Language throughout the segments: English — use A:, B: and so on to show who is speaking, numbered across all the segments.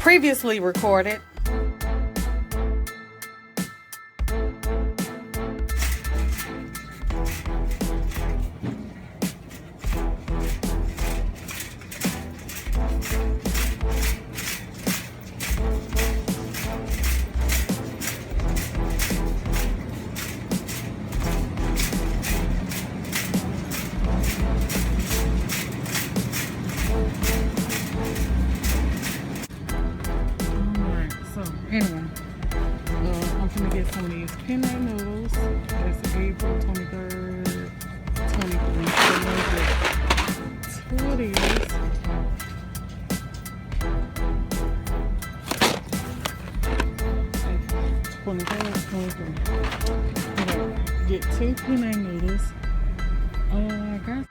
A: previously recorded. Anyway, I'm gonna get some of these penne noodles. That's April 23rd, 23. So I'm gonna get 2 of these. Okay, get 2 penne noodles. I got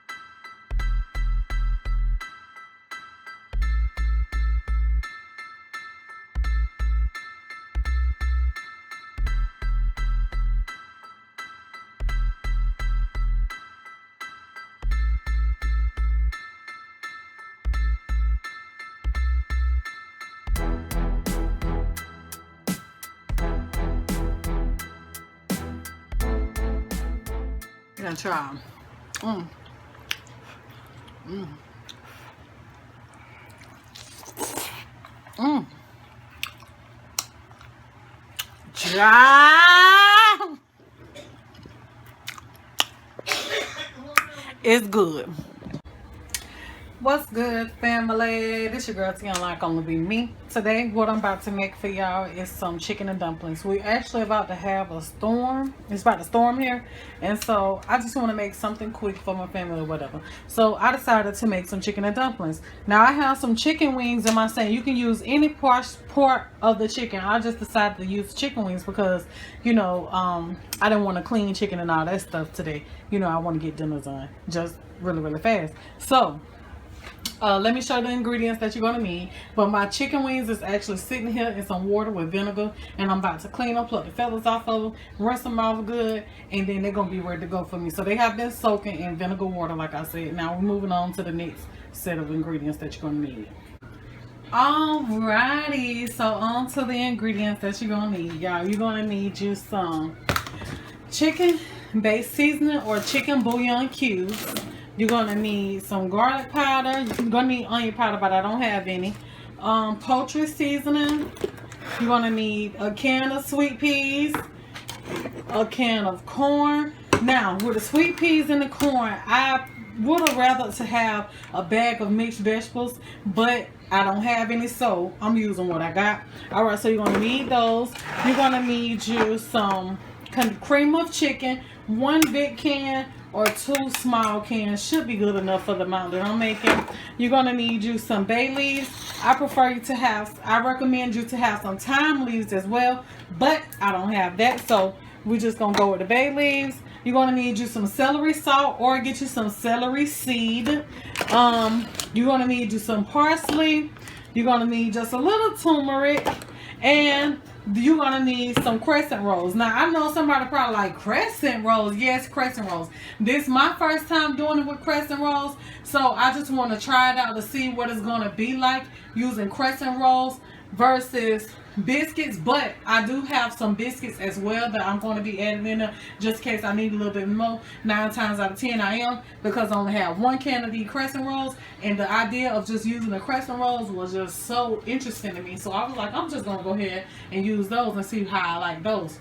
A: gonna try them. It's good. What's good, family? This your girl Tiana, like gonna be me. Today, what I'm about to make for y'all is some chicken and dumplings. We actually about to have a storm. It's about to storm here, and so I just want to make something quick for my family or whatever. So I decided to make some chicken and dumplings. Now I have some chicken wings in my stand. You can use any part of the chicken. I just decided to use chicken wings because, you know, I didn't want to clean chicken and all that stuff today. You know, I want to get dinner done just really fast. So let me show you the ingredients that you're going to need. But my chicken wings is actually sitting here in some water with vinegar, and I'm about to clean them, pluck the feathers off of them, rinse them off good, and then they're going to be ready to go for me. So they have been soaking in vinegar water, like I said. Now we're moving on to the next set of ingredients that you're going to need. Alrighty, so on to the ingredients that you're going to need, y'all. You're going to need you some chicken base seasoning or chicken bouillon cubes. You're going to need some garlic powder. You're going to need onion powder, but I don't have any. Poultry seasoning. You're going to need a can of sweet peas. A can of corn. Now, with the sweet peas and the corn, I would have rather to have a bag of mixed vegetables, but I don't have any, so I'm using what I got. Alright, so you're going to need those. You're going to need you some cream of chicken, 1 big can, or 2 small cans should be good enough for the amount that I'm making. You're going to need you some bay leaves. I recommend you to have some thyme leaves as well, but I don't have that, so we're just going to go with the bay leaves. You're going to need you some celery salt or get you some celery seed. You're going to need you some parsley. You're going to need just a little turmeric, and you're going to need some crescent rolls. Now, I know somebody probably like crescent rolls. Yes, crescent rolls. This is my first time doing it with crescent rolls, so I just want to try it out to see what it's going to be like using crescent rolls versus biscuits. But I do have some biscuits as well that I'm going to be adding in there just in case I need a little bit more. 9 times out of 10 I am, because I only have 1 can of these crescent rolls, and the idea of just using the crescent rolls was just so interesting to me. So I was like, I'm just going to go ahead and use those and see how I like those.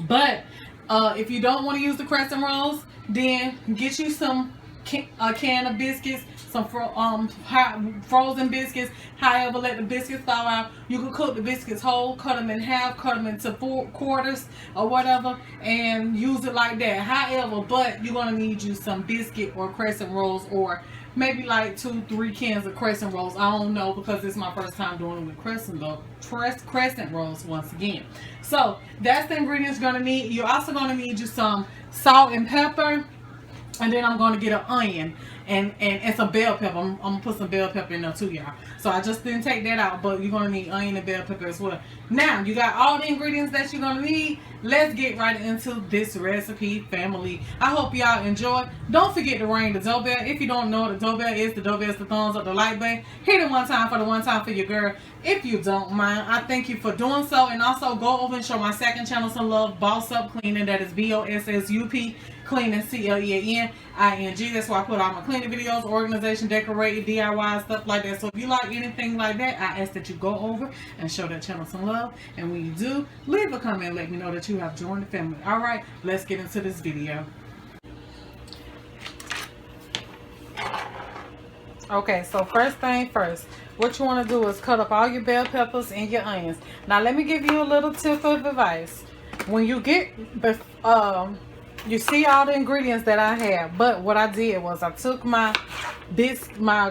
A: But if you don't want to use the crescent rolls, then get you a can of biscuits, some frozen biscuits. However, let the biscuits thaw out. You can cook the biscuits whole, cut them in half, cut them into 4 quarters or whatever, and use it like that. However, but you're going to need you some biscuit or crescent rolls, or maybe like 2-3 cans of crescent rolls. I don't know, because it's my first time doing it with crescent rolls once again. So that's the ingredients you're going to need. You're also going to need you some salt and pepper. And then I'm going to get an onion and some bell pepper. I'm going to put some bell pepper in there too, y'all. So I just didn't take that out, but you're going to need onion and bell pepper as well. Now, you got all the ingredients that you're going to need. Let's get right into this recipe, family. I hope y'all enjoy. Don't forget to ring the doorbell. If you don't know what the doorbell is the thumbs up, the like button. Hit it one time for the one time for your girl. If you don't mind, I thank you for doing so. And also go over and show my second channel some love, Boss Up Cleaning. That is BOSSUP. Cleaning, CLEANING. That's why I put all my cleaning videos, organization, decorating, DIY, stuff like that. So if you like anything like that, I ask that you go over and show that channel some love. And when you do, leave a comment and let me know that you have joined the family. Alright, let's get into this video. Okay, so first thing first, what you want to do is cut up all your bell peppers and your onions. Now let me give you a little tip of advice. When you get you see all the ingredients that I have, but what I did was I took my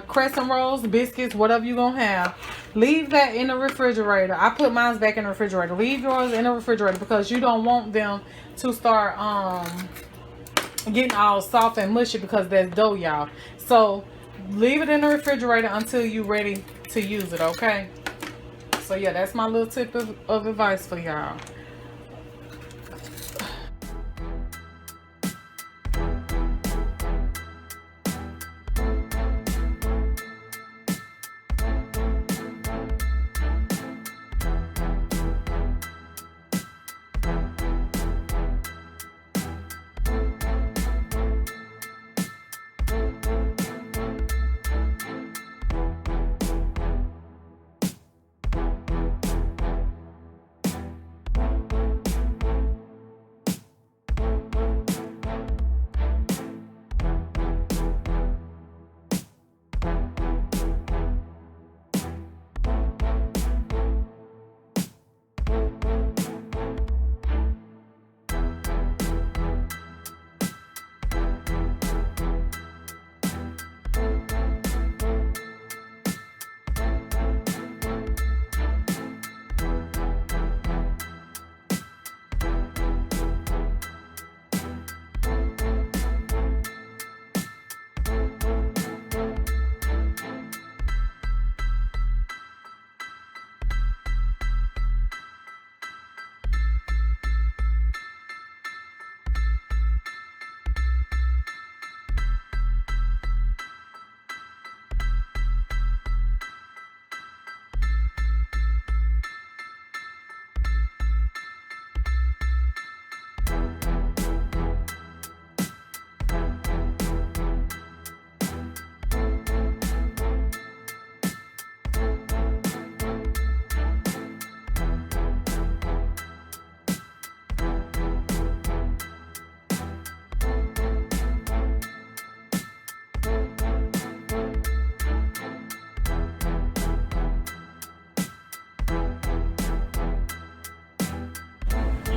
A: crescent rolls, biscuits, whatever you're gonna have, leave that in the refrigerator. I put mine back in the refrigerator. Leave yours in the refrigerator because you don't want them to start getting all soft and mushy because that's dough, y'all. So leave it in the refrigerator until you're ready to use it, okay? So yeah, that's my little tip of advice for y'all.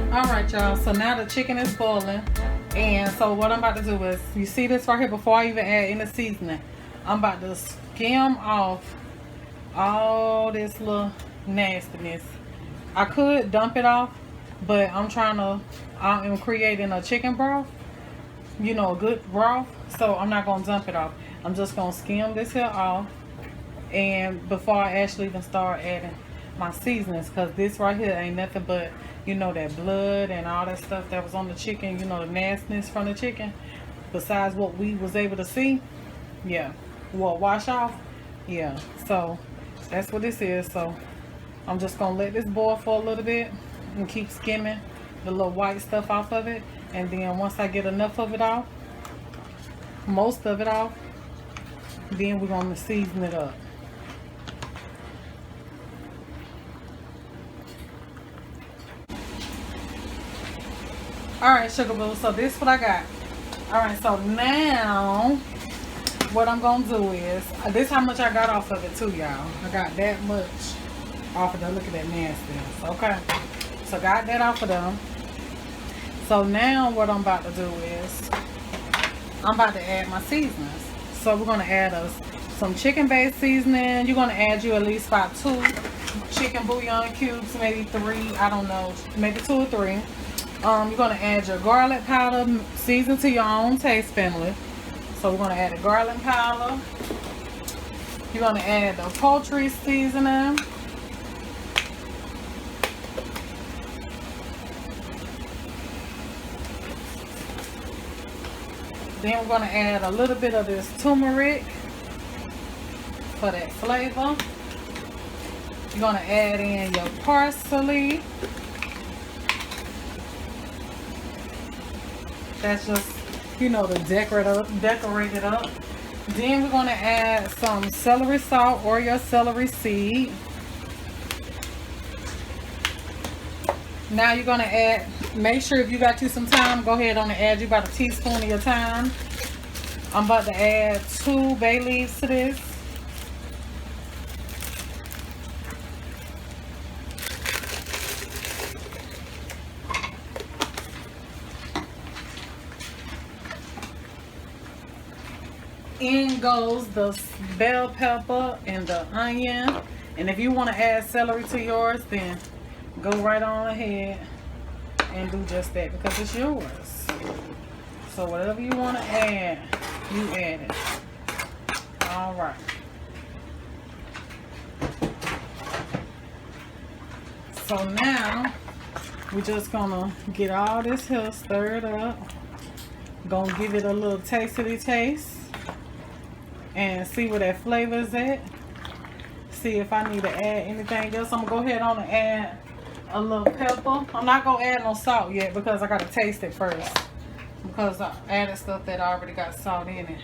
A: Alright, y'all, so now the chicken is boiling, and so what I'm about to do is, you see this right here, before I even add any seasoning, I'm about to skim off all this little nastiness. I could dump it off, but I am creating a chicken broth, you know, a good broth, so I'm not going to dump it off. I'm just going to skim this here off, and before I actually even start adding my seasonings, because this right here ain't nothing but, you know, that blood and all that stuff that was on the chicken, you know, the nastiness from the chicken, besides what we was able to see. Yeah, well, wash off. Yeah, so that's what this is. So I'm just gonna let this boil for a little bit and keep skimming the little white stuff off of it, and then once I get enough of it off, most of it off, then we're gonna season it up. Alright, sugar boo, so this is what I got. Alright, so now what I'm gonna do is, this is how much I got off of it too, y'all. I got that much off of the, look at that nastiness. Okay, so got that off of them. So now what I'm about to do is, I'm about to add my seasonings. So we're gonna add us some chicken based seasoning. You're gonna add you at least about 2 chicken bouillon cubes, maybe 3, I don't know, maybe 2 or 3. You're gonna add your garlic powder, season to your own taste, family. So we're gonna add the garlic powder. You're gonna add the poultry seasoning. Then we're gonna add a little bit of this turmeric for that flavor. You're gonna add in your parsley. That's just, you know, to decorate it up. Then we're gonna add some celery salt or your celery seed. Now you're gonna add, make sure if you got you some thyme, go ahead on and add you about a teaspoon of your thyme. I'm about to add 2 bay leaves to this. In goes the bell pepper and the onion. And if you want to add celery to yours, then go right on ahead and do just that, because it's yours. So whatever you want to add, you add it. All right. So now we're just gonna get all this here stirred up. Gonna give it a little tasty taste and see where that flavor is at. See if I need to add anything else. I'm gonna go ahead on and add a little pepper. I'm not gonna add no salt yet because I gotta taste it first, because I added stuff that already got salt in it.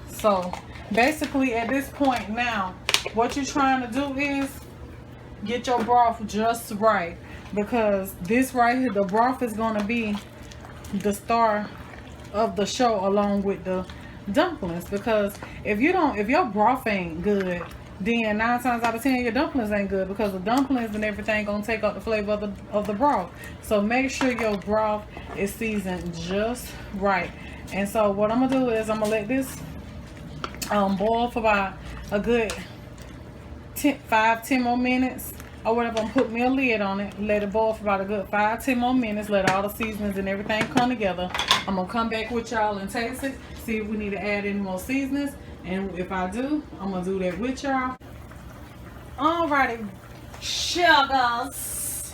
A: So basically at this point now, what you're trying to do is get your broth just right, because this right here, the broth is gonna be the star of the show along with the dumplings. Because if your broth ain't good, then 9 times out of 10 your dumplings ain't good, because the dumplings and everything gonna take up the flavor of the broth. So make sure your broth is seasoned just right. And so what I'm gonna do is I'm gonna let this boil for about a good 5-10 more minutes or whatever. I'm put me a lid on it, let it boil for about a good 5-10 more minutes, let all the seasonings and everything come together. I'm gonna come back with y'all and taste it, see if we need to add any more seasonings, and if I do, I'm gonna do that with y'all. Alrighty, sugars,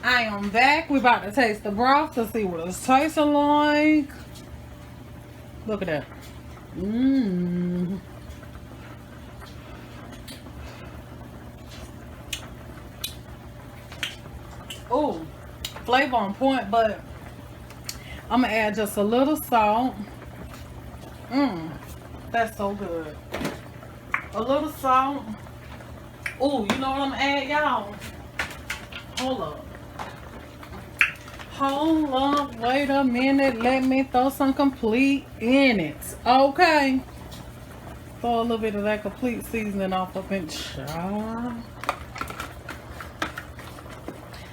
A: I am back. We about to taste the broth to see what it's tasting like. Look at that. Oh, flavor on point, but I'm gonna add just a little salt. That's so good. A little salt. Oh, you know what I'm gonna add, y'all? Hold up, wait a minute. Let me throw some complete in it. Okay. Throw a little bit of that complete seasoning off up in chop.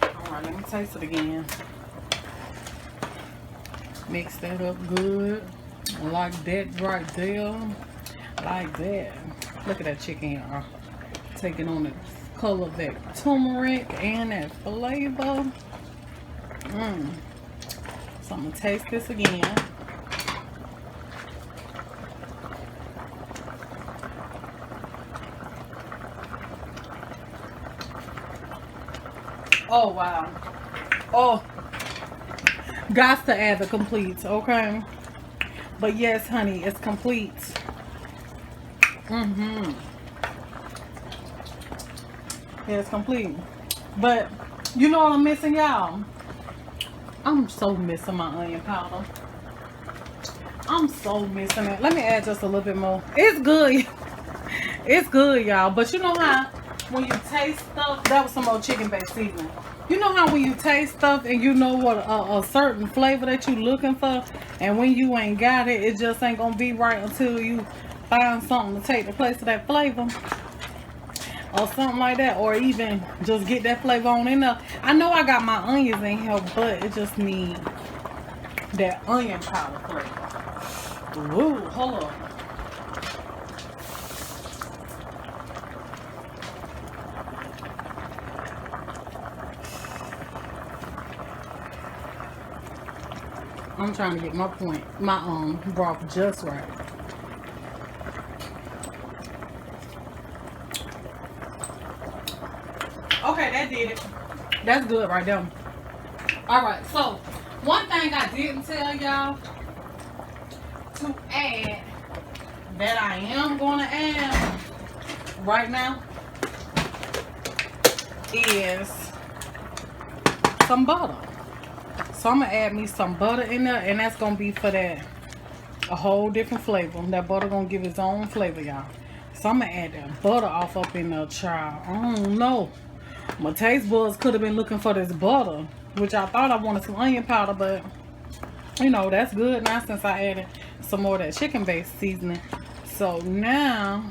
A: Alright, let me taste it again. Mix that up good. Like that right there. Like that. Look at that chicken, y'all. Taking on the color of that turmeric and that flavor. So I'm gonna taste this again. Oh wow. Oh, got to add the completes, okay? But yes, honey, it's complete. Yeah, it's complete. But you know what I'm missing, y'all? I'm so missing my onion powder. I'm so missing it. Let me add just a little bit more. It's good. It's good, y'all. But you know how when you taste stuff, that was some more chicken based seasoning. You know how when you taste stuff and you know what a certain flavor that you looking for, and when you ain't got it, it just ain't gonna be right until you find something to take the place of that flavor, or something like that, or even just get that flavor on in there. I know I got my onions in here, but it just need that onion powder flavor. Woo, hold on. I'm trying to get my broth just right. Okay, that did it. That's good right there. Alright, so one thing I didn't tell y'all to add that I am going to add right now is some butter. So I'm going to add me some butter in there, and that's going to be for that a whole different flavor. That butter going to give its own flavor, y'all. So I'm going to add that butter off up in there, child. I don't know. My taste buds could have been looking for this butter, which I thought I wanted some onion powder, but you know, that's good now since I added some more of that chicken-based seasoning. So now,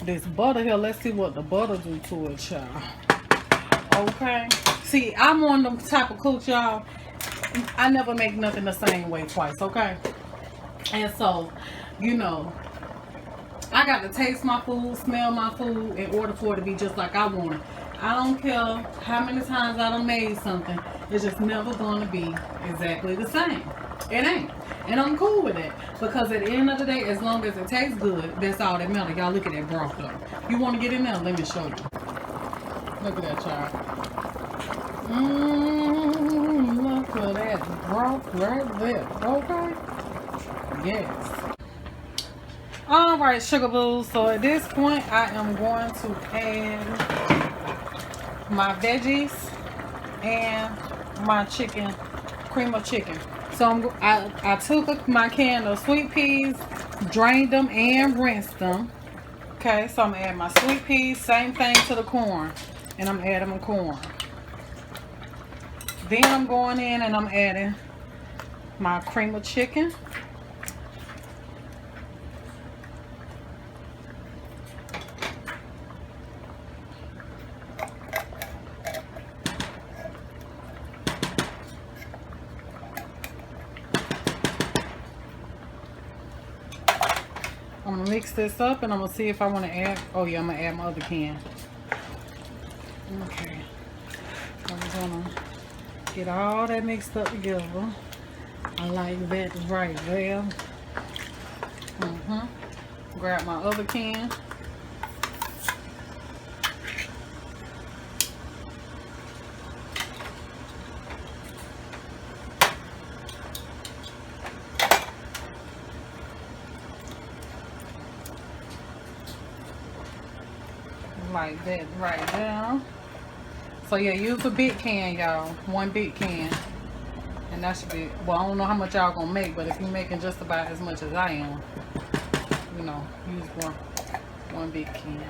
A: this butter here, let's see what the butter do to it, child. Okay. See, I'm one of them type of cooks, y'all. I never make nothing the same way twice, okay? And so, you know, I got to taste my food, smell my food in order for it to be just like I want it. I don't care how many times I done made something. It's just never going to be exactly the same. It ain't. And I'm cool with it. Because at the end of the day, as long as it tastes good, that's all that matters. Y'all look at that broth though. You want to get in there? Let me show you. Look at that, child. Look at that broth right there. Okay? Yes. Alright, sugar booze. So at this point, I am going to add my veggies and my chicken, cream of chicken. So I took my can of sweet peas, drained them and rinsed them. Okay, so I'm gonna add my sweet peas, same thing to the corn, and I'm adding my corn. Then I'm going in and I'm adding my cream of chicken. I'm gonna mix this up and I'm gonna see if I want to add. Oh yeah, I'm gonna add my other can. Okay, I'm gonna get all that mixed up together. I like that right there. Grab my other can. Like that right there. So yeah, use a big can, y'all. One big can. And that should be, well, I don't know how much y'all gonna make, but if you're making just about as much as I am, you know, use one big can.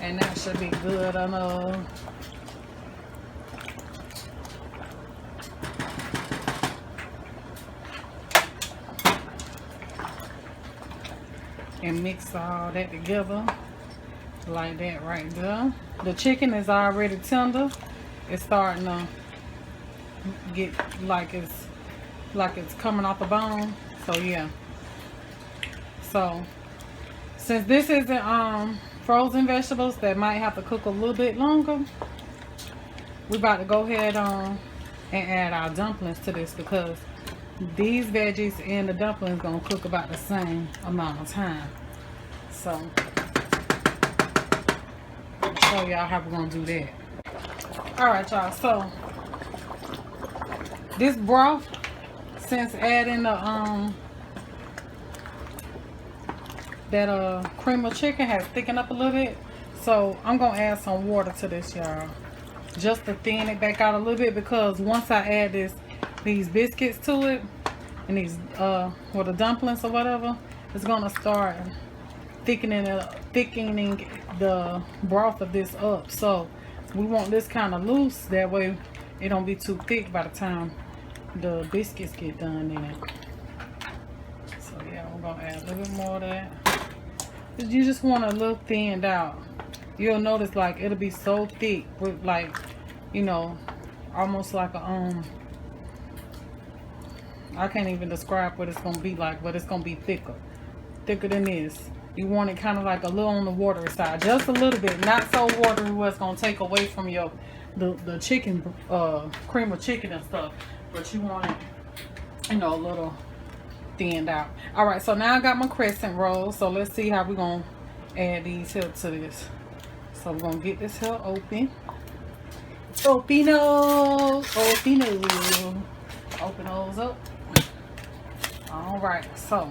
A: And that should be good enough. And mix all that together like that right there. The chicken is already tender. It's starting to get like it's coming off the bone. So yeah. So since this isn't frozen vegetables that might have to cook a little bit longer, we about to go ahead and add our dumplings to this, because these veggies and the dumplings gonna cook about the same amount of time. So I'll show y'all how we're gonna do that. Alright y'all, so this broth, since adding the cream of chicken, has thickened up a little bit. So I'm gonna add some water to this, y'all, just to thin it back out a little bit, because once I add these biscuits to it and these or the dumplings or whatever, it's gonna start thickening the broth of this up. So we want this kind of loose, that way it don't be too thick by the time the biscuits get done in it. So yeah, we're gonna add a little bit more of that. You just want a little thinned out. You'll notice like it'll be so thick with, like, you know, almost like a I can't even describe what it's gonna be like, but it's gonna be thicker than this. You want it kind of like a little on the watery side, just a little bit, not so watery where it's gonna take away from the chicken, cream of chicken and stuff. but you want it, you know, a little thinned out. All right, so now I got my crescent rolls. So let's see how we're gonna add these here to this. So we're gonna get this here open. Opino. Open those up. All right, so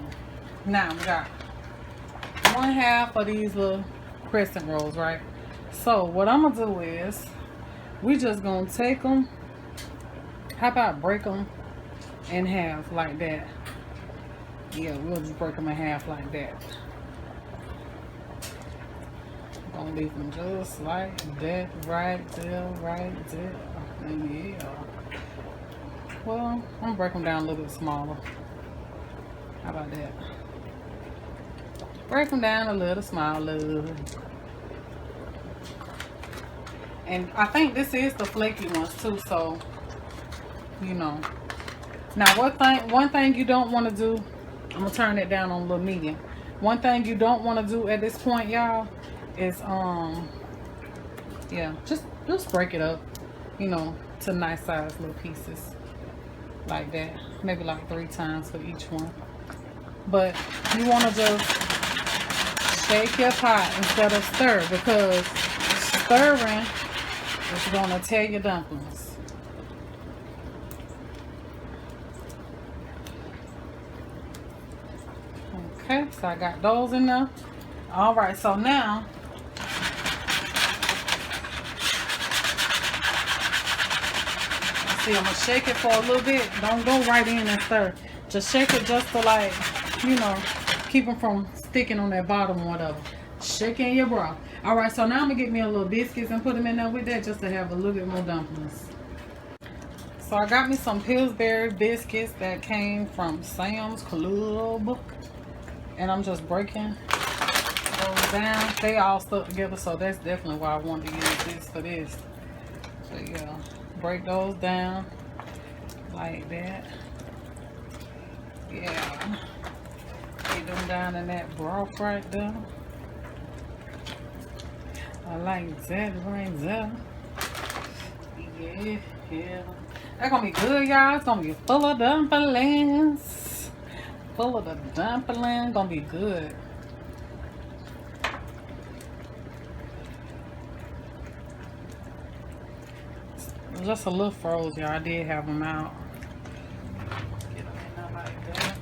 A: now we got 1/2 of these little crescent rolls, right? So what I'm gonna do is we just gonna take them. How about break them in half like that? Yeah, we'll just break them in half like that. Gonna leave them just like that, right there, right there. Yeah. Well, I'm gonna break them down a little bit smaller. How about that? Break them down a little smaller. And I think this is the flaky ones too, so you know. Now one thing you don't want to do, I'm gonna turn it down on a little medium. One thing you don't want to do at this point, y'all, is yeah, just break it up, you know, to nice size little pieces like that. Maybe like 3 times for each one. But you want to just shake your pot instead of stir, because stirring is going to tear your dumplings. Okay, so I got those in there. All right, so now see, I'm gonna shake it for a little bit. Don't go right in and stir. Just shake it just to, like, you know, keep them from sticking on that bottom or whatever. Shake in your broth. All right, so now I'm gonna get me a little biscuits and put them in there with that, just to have a little bit more dumplings. So I got me some Pillsbury biscuits that came from Sam's Club, and I'm just breaking those down. They all stuck together, so that's definitely why I wanted to use this for this. So yeah, break those down like that. Yeah, get them down in that broth right there. I like that right there. Yeah. That's gonna be good, y'all. It's gonna be full of dumplings. Full of the dumplings. Gonna be good. Just a little froze, y'all. I did have them out. Get them in there like that.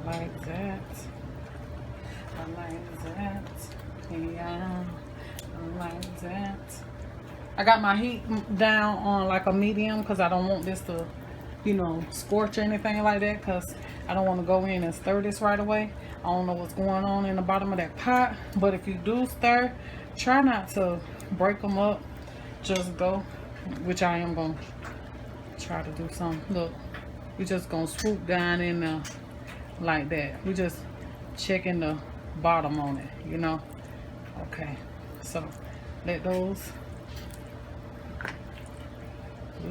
A: Like that. Like that. Yeah. Like that. I got my heat down on like a medium, because I don't want this to, you know, scorch or anything like that, because I don't want to go in and stir this right away. I don't know what's going on in the bottom of that pot, but if you do stir, try not to break them up. Just go, which I am going to try to do some. Look, we just going to swoop down in there like that. We just checking the bottom on it, you know. Okay, so let those,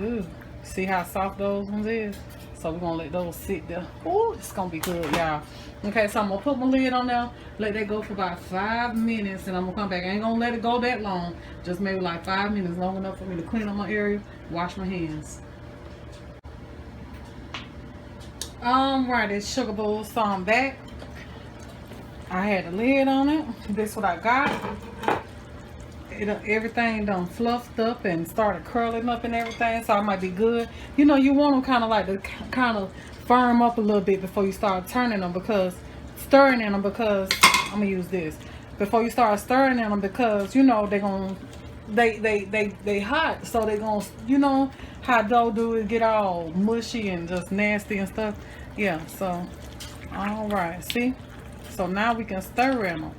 A: ooh, see how soft those ones is? So we're gonna let those sit there. Ooh, it's gonna be good, y'all. Okay, so I'm gonna put my lid on there, let that go for about 5 minutes, and I'm gonna come back. I ain't gonna let it go that long, just maybe like 5 minutes, long enough for me to clean up my area, wash my hands. Alright, it's sugar bowl, so I'm back. I had the lid on it. This is what I got. Everything done fluffed up and started curling up and everything, so it might be good. You know, you want them kind of like to kind of firm up a little bit before you start turning them, because stirring in them, because I'm gonna use this before you start stirring in them, because you know they hot, so they gonna, you know how dough do it, get all mushy and just nasty and stuff. Yeah, so all right, see, so now we can stir in them.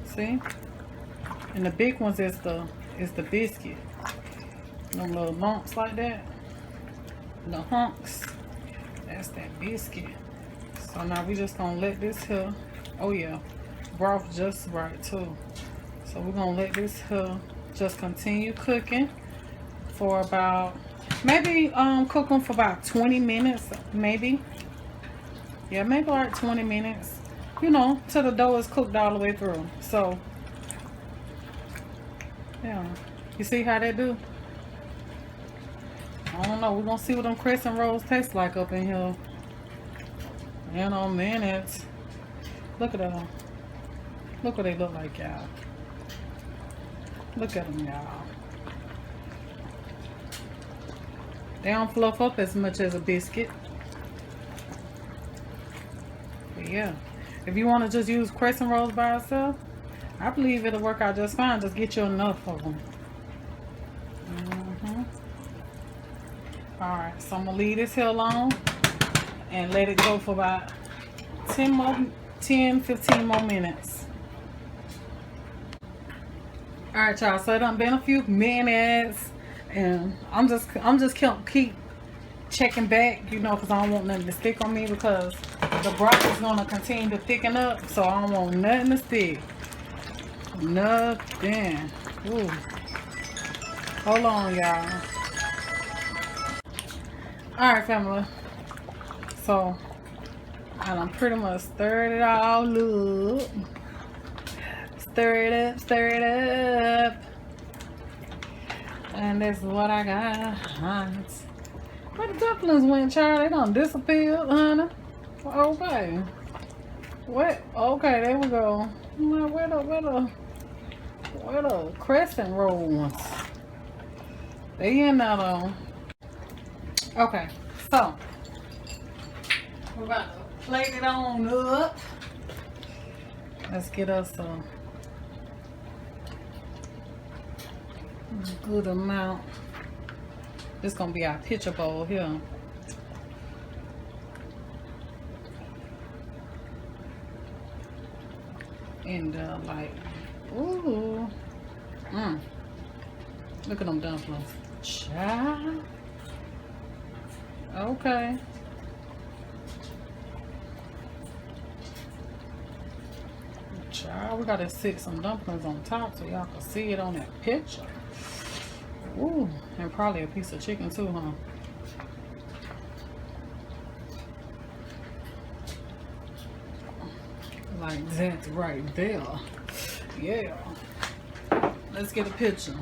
A: See. And the big ones is the biscuit. Them little lumps like that. The hunks. That's that biscuit. So now we just gonna let this here. Oh yeah. Broth just right too. So we're gonna let this here just continue cooking for about, maybe cook them for about 20 minutes, maybe. Yeah, maybe like 20 minutes. You know, till the dough is cooked all the way through. So yeah, you see how they do? I don't know. We're gonna see what them crescent rolls taste like up in here in a minute. Look at them. Look what they look like, y'all. Look at them, y'all. They don't fluff up as much as a biscuit. But yeah, if you want to just use crescent rolls by itself, I believe it'll work out just fine. Just get you enough of them. Alright, so I'm going to leave this here alone and let it go for about 10-15 more minutes. Alright, y'all, so it done been a few minutes and I'm just keep checking back, you know, because I don't want nothing to stick on me, because the broth is going to continue to thicken up, so I don't want nothing to stick. Nothing. Ooh. Hold on, y'all. Alright, family. So, I done pretty much stirred it all up. Stir it up, stir it up. And this is what I got. Where the dumplings went, Charlie? They done disappeared, honey. Okay. What? Okay, there we go. Where the crescent roll ones? They in there though. Okay, so we're about to plate it on up. Let's get us a good amount. This gonna be our pitcher bowl here. And like, ooh, look at them dumplings. Child. Okay. Child, we gotta stick some dumplings on top so y'all can see it on that picture. Ooh, and probably a piece of chicken too, huh? Like that right there. Yeah. Let's get a picture.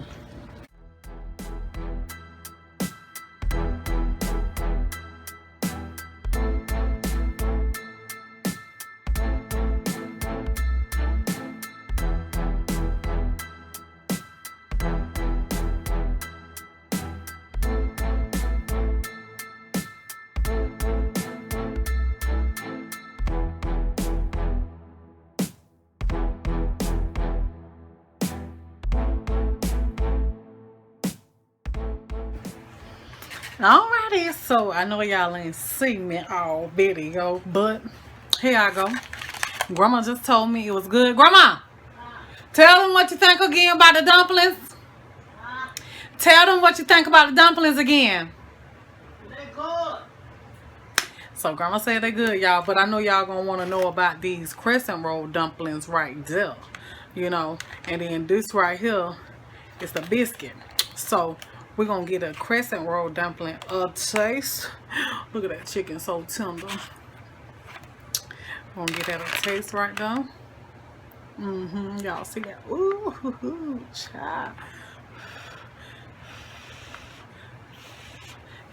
A: Alrighty, so I know y'all ain't seen me all video, but here I go. Grandma just told me it was good. Grandma, tell them what you think again about the dumplings. Tell them what you think about the dumplings again. They're good. So Grandma said they good, y'all, but I know y'all gonna want to know about these crescent roll dumplings right there, you know. And then this right here is the biscuit. So we're gonna get a crescent roll dumpling a taste. Look at that chicken, so tender. Gonna get that a taste right there. Y'all see that? Ooh, child.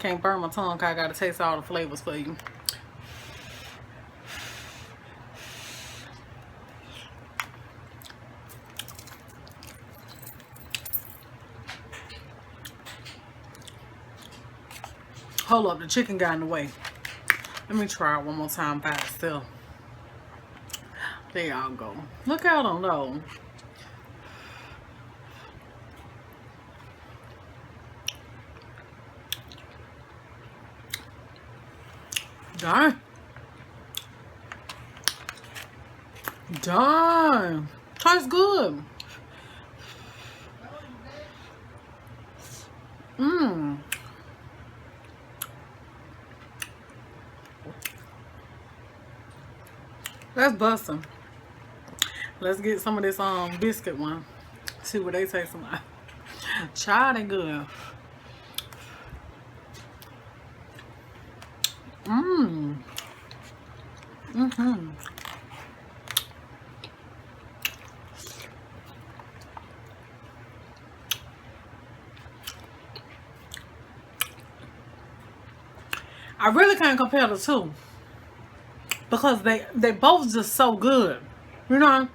A: Can't burn my tongue cause I gotta taste all the flavors for you. Hold up, the chicken got in the way. Let me try it one more time by itself. There y'all go. Look out on those. Darn. Darn. Tastes good. That's busting. Let's get some of this biscuit one. See what they taste like. Child, they good. I really can't compare the two because they both just so good. You know?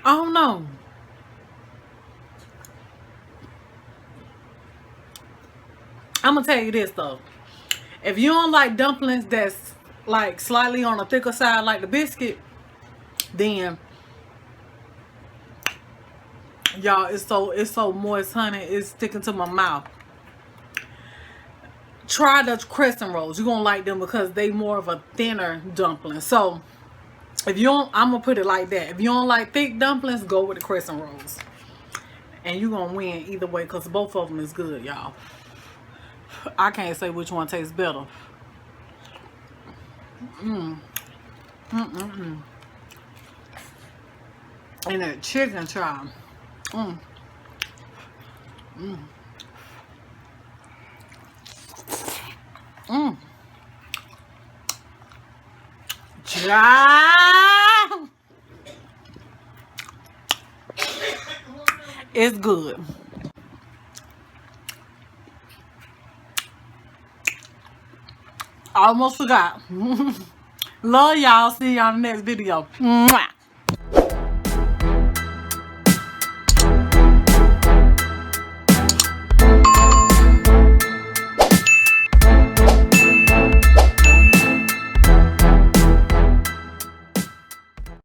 A: I don't know. I'm gonna tell you this though. If you don't like dumplings that's like slightly on the thicker side like the biscuit, then y'all, it's so moist, honey. It's sticking to my mouth. Try the crescent rolls. You're gonna like them because they more of a thinner dumpling. So if you don't, I'm gonna put it like that. If you don't like thick dumplings, go with the crescent rolls. And you're gonna win either way because both of them is good, y'all. I can't say which one tastes better. And that chicken chop. Child. It's good. I almost forgot. Love y'all. See y'all in the next video. Mwah.